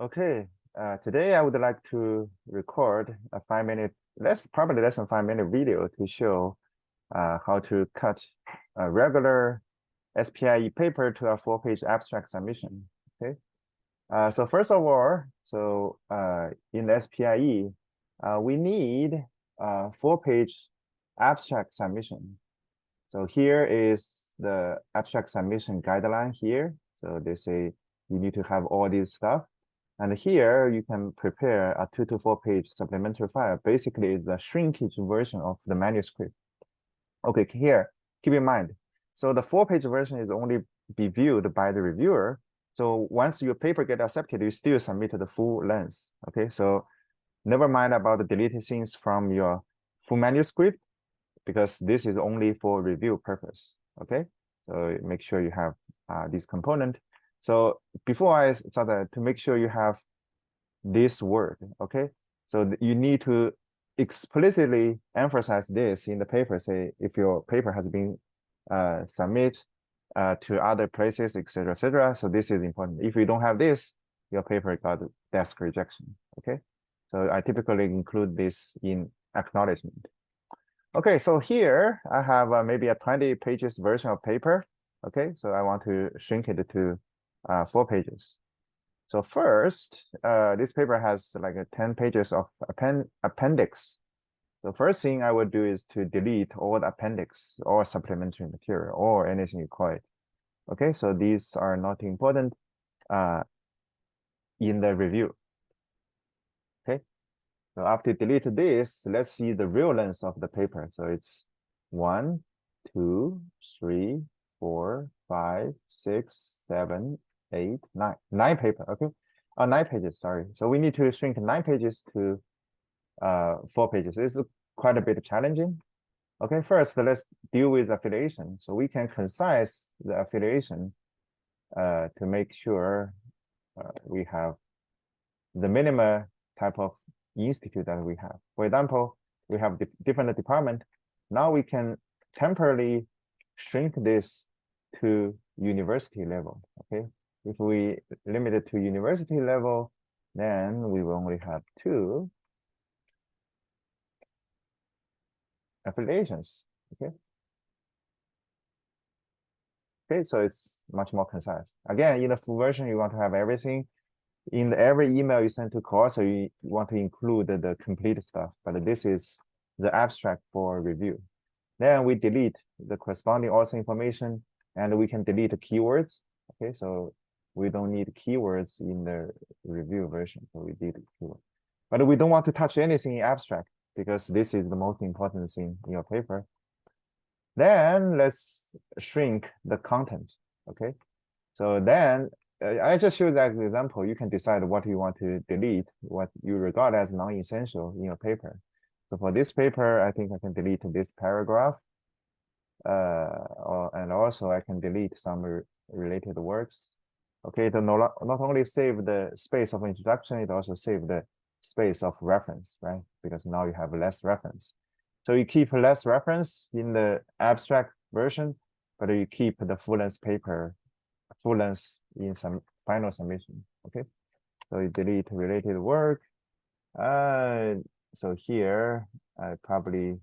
Okay, today I would like to record a 5 minute, probably less than 5 minute video to show how to cut a regular SPIE paper to a 4-page abstract submission. Okay, so first of all, in the SPIE, we need a 4-page abstract submission. So here is the abstract submission guideline here. So they say you need to have all this stuff. And here you can prepare a 2 to 4-page supplementary file. Basically, it's a shrinkage version of the manuscript. Okay, here, keep in mind. So the 4-page version is only be viewed by the reviewer. So once your paper get accepted, you still submit the full length. Okay, so never mind about the deleted things from your full manuscript, because this is only for review purpose. Okay, so make sure you have this component. So before I start, to make sure you have this word, okay? So you need to explicitly emphasize this in the paper. Say if your paper has been submitted to other places, etc., etc. So this is important. If you don't have this, your paper got desk rejection. Okay, so I typically include this in acknowledgement. Okay, so here I have maybe a 20 pages version of paper. Okay, so I want to shrink it to 4 pages. So first, this paper has like 10 pages of appendix. The first thing I would do is to delete all the appendix or supplementary material or anything you call it. Okay, so these are not important in the review. Okay, so after delete this, let's see the real length of the paper. So it's 1, 2, 3, 4, 5, 6, 7, 8, 9. 9 paper, okay? 9 pages, sorry. So we need to shrink 9 pages to 4 pages. It's quite a bit challenging. Okay, first let's deal with affiliation. So we can concise the affiliation to make sure we have the minimum type of institute that we have. For example, we have different department. Now we can temporarily shrink this to university level, okay? If we limit it to university level, then we will only have 2 affiliations, okay? Okay, so it's much more concise. Again, in the full version, you want to have everything. In every email you send to course, so you want to include the complete stuff, but this is the abstract for review. Then we delete the corresponding author information, and we can delete the keywords. Okay, so we don't need keywords in the review version, so we delete keywords. But we don't want to touch anything in abstract because this is the most important thing in your paper. Then let's shrink the content. Okay, so then I just showed that example. You can decide what you want to delete, what you regard as non-essential in your paper. So for this paper, I think I can delete this paragraph. And also I can delete some related works. Okay, to not only save the space of introduction, it also save the space of reference, right? Because now you have less reference. So you keep less reference in the abstract version, but you keep the full-length paper, full-length in some final submission, okay? So you delete related work. So here, I probably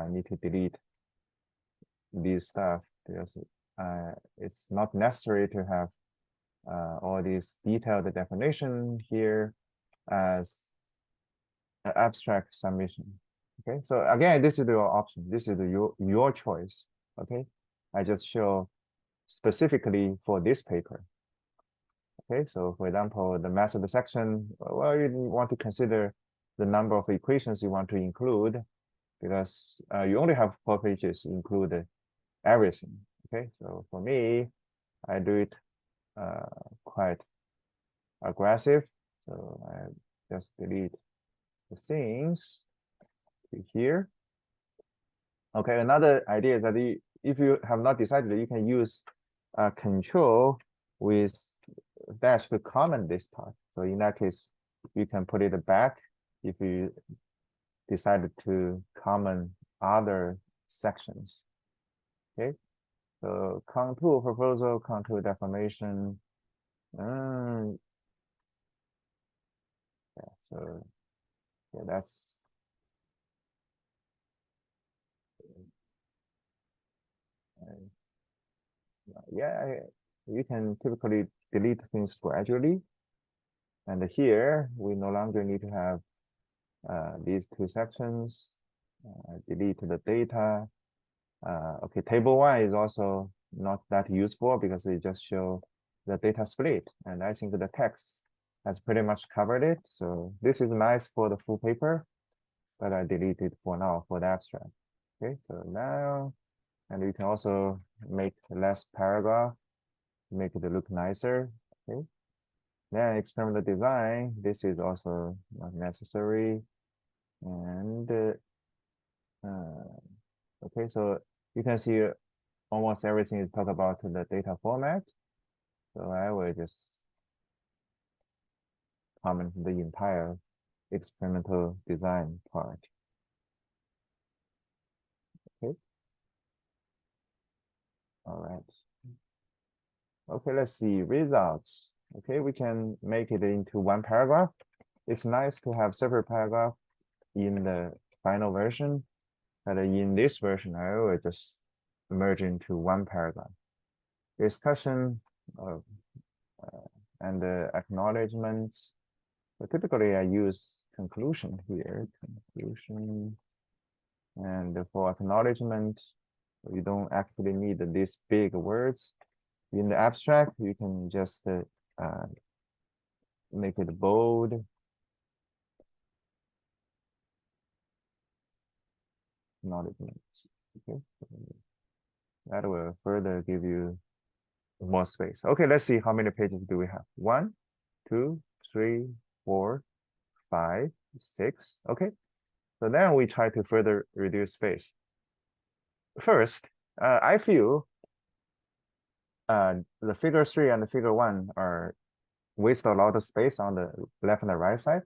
need to delete this stuff because it's not necessary to have all these detailed definition here as an abstract submission. Okay, so again, this is your option. This is your choice. Okay, I just show specifically for this paper. Okay, so for example, the method section, well, you want to consider the number of equations you want to include because you only have 4 pages include everything. Okay, so for me, I do it quite aggressive. So I just delete the things to here. Okay, another idea is that if you have not decided, you can use control with dash to comment this part. So in that case, you can put it back if you decided to comment other sections. Okay, so contour proposal, contour definition. So yeah, that's yeah, you can typically delete things gradually. And here we no longer need to have these two sections. Delete the data. Okay, table one is also not that useful because it just show the data split. And I think the text has pretty much covered it. So this is nice for the full paper, but I delete it for now for the abstract. Okay, so now, and you can also make less paragraph, make it look nicer. Okay, then experimental design, this is also not necessary. And okay, so you can see almost everything is talk about the data format. So I will just comment the entire experimental design part. Okay. All right. Okay, let's see results. Okay, we can make it into one paragraph. It's nice to have separate paragraph in the final version, but in this version, I will just merge into one paragraph. Discussion and acknowledgements. So typically I use conclusion here, conclusion. And for acknowledgement, you don't actually need these big words. In the abstract, you can just make it bold. Acknowledgements. Okay, that will further give you more space. Okay, let's see how many pages do we have. 1, 2, 3, 4, 5, 6. Okay, so then we try to further reduce space. First, I feel the figure 3 and the figure 1 are waste a lot of space on the left and the right side.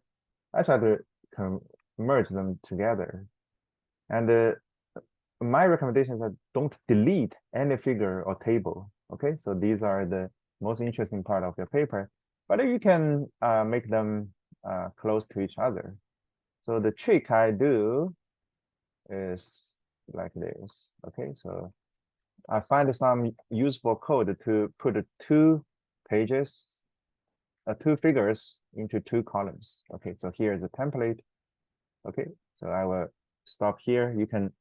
I try to merge them together. And my recommendation is that don't delete any figure or table. Okay, so these are the most interesting part of your paper, but you can make them close to each other. So the trick I do is like this. Okay, so I find some useful code to put two pages, two figures into two columns. Okay, so here is a template. Okay, so I will stop here. You can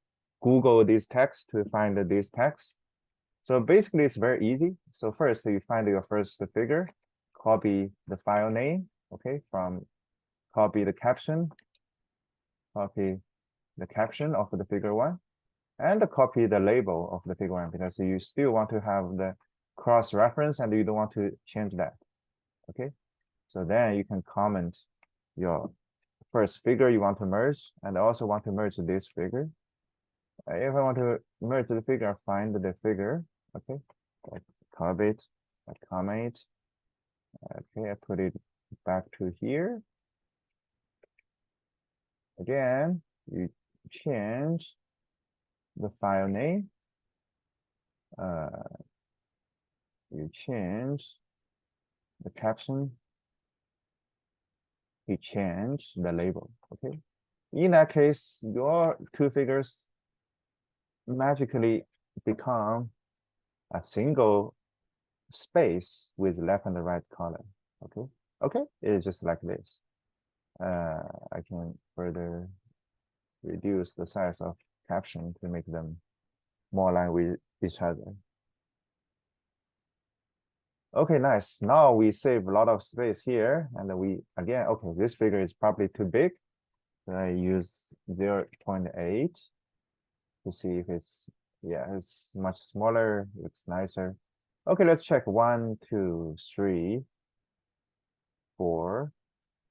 Google this text to find this text. So basically it's very easy. So first you find your first figure, copy the file name, okay, copy the caption of the figure 1, and copy the label of the figure 1 because you still want to have the cross reference and you don't want to change that. Okay, so then you can comment your first figure you want to merge and also want to merge this figure. If I want to merge the figure, find the figure. Okay, I copy it, I comment. Okay, I put it back to here. Again, you change the file name. You change the caption. You change the label. Okay, in that case, your two figures magically become a single space with left and the right column. Okay, it's just like this. I can further reduce the size of caption to make them more aligned with each other. Okay, nice. Now we save a lot of space here, and we again, okay, this figure is probably too big. So I use 0.8 to see if it's, yeah, it's much smaller, it's nicer. Okay, let's check 1, 2, 3, 4,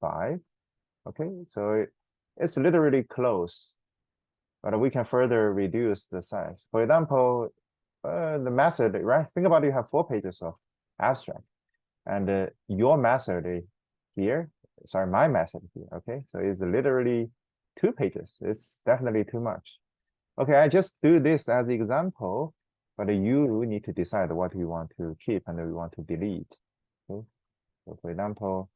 5. Okay, so it's literally close, but we can further reduce the size. For example, the method, right? Think about it, you have 4 pages of abstract, and your method here, sorry, my method here, okay? So it's literally 2 pages. It's definitely too much. Okay, I just do this as an example, but you need to decide what you want to keep and you want to delete. Okay, so for example,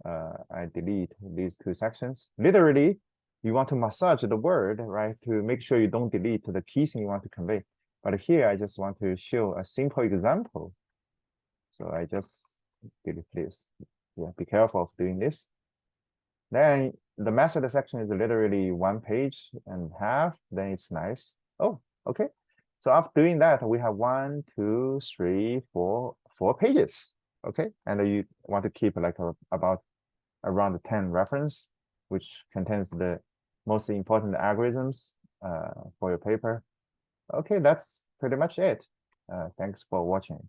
I delete these two sections. Literally, you want to massage the word, right? To make sure you don't delete the key thing you want to convey. But here, I just want to show a simple example. So I just delete this. Yeah, be careful of doing this. Then the method section is literally 1 page and half, then it's nice. Oh, okay. So after doing that, we have 1, 2, 3, 4 pages. Okay, and you want to keep like about around 10 reference, which contains the most important algorithms for your paper. Okay, that's pretty much it. Thanks for watching.